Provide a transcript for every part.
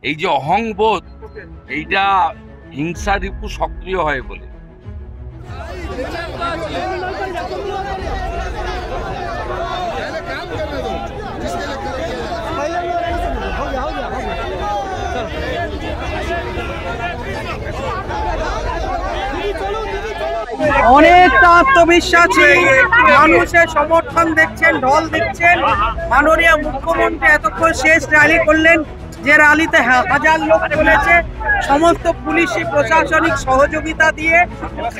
এই যে অহংবোধ, এইটা হিংসা রিপু সক্রিয় হয় বলে। অনেকটা আত্মবিশ্বাসী মানুষের সমর্থন দেখছেন, ঢল দেখছেন। মাননীয় মুখ্যমন্ত্রী এতক্ষণ শেষ র্যালি করলেন, যে র্যালিতে হাজার লোক চলেছে। সমস্ত পুলিশি প্রশাসনিক সহযোগিতা দিয়ে,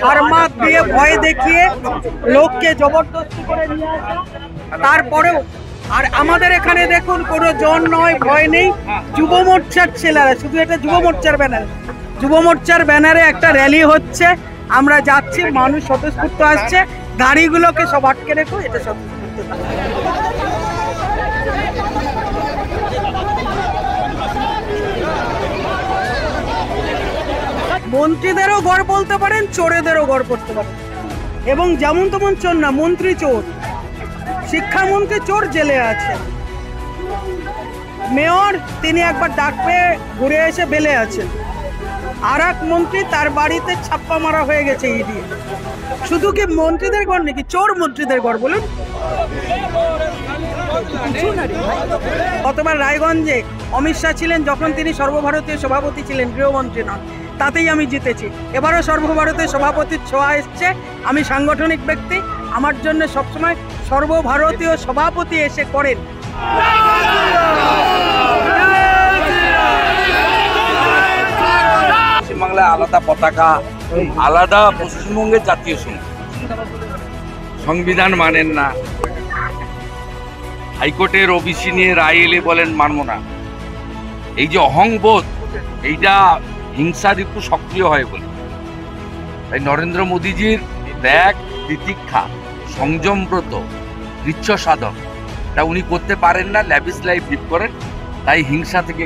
থার্মাস দিয়ে, ভয় দেখিয়ে লোককে জবরদস্তি করে নিয়ে আসা। তারপরেও আর আমাদের এখানে দেখুন, কোনো জন নয়, ভয় নেই। যুব মোর্চার ছেলেরা, শুধু এটা যুব মোর্চার ব্যানার, যুব মোর্চার ব্যানারে একটা র্যালি হচ্ছে। আমরা যাচ্ছি, মানুষ স্বতঃস্ফূর্ত আসছে। গাড়িগুলোকে সব আটকে রেখো, এটা স্বতঃস্ফূর্ত। মন্ত্রীদেরও গড় বলতে পারেন, চোরেদেরও গড় করতে পারেন। এবং যেমন তেমন চোর না, মন্ত্রী চোর, শিক্ষামন্ত্রী চোর, জেলে আছে। মেয়র তিনি একবার ডাক পেয়ে ঘুরে এসে বেলে আছেন। আর এক মন্ত্রী, তার বাড়িতে ছাপ্পা মারা হয়ে গেছে ইডি। শুধু কি মন্ত্রীদের গড় নাকি চোর মন্ত্রীদের গড় বলুন? গতবার রায়গঞ্জে অমিত শাহ ছিলেন, যখন তিনি সর্বভারতীয় সভাপতি ছিলেন, গৃহমন্ত্রী নন, তাতেই আমি জিতেছি। এবারও সর্বভারতীয় সভাপতির ছোঁয়া এসছে। আমি সাংগঠনিক ব্যক্তি, আমার জন্য সবসময় সর্বভারতীয় সভাপতি এসে করেন। পশ্চিমবাংলায় আলাদা পতাকা, আলাদা পশ্চিমবঙ্গের জাতীয় সঙ্গীত, সংবিধান মানেন না। হাইকোর্টের ওবিসি নিয়ে রায় এলে বলেন মানব না। এই যে অহংবোধ, এইটা হিংসা রিপু সক্রিয় হয় বলে। তাই নরেন্দ্র মোদীজির ত্যাগ, তিতিক্ষা, সংযমব্রত, কৃচ্ছ সাধন, তা উনি করতে পারেন না, ল্যাভিশ লাইফ লিড করেন। তাই হিংসা থেকে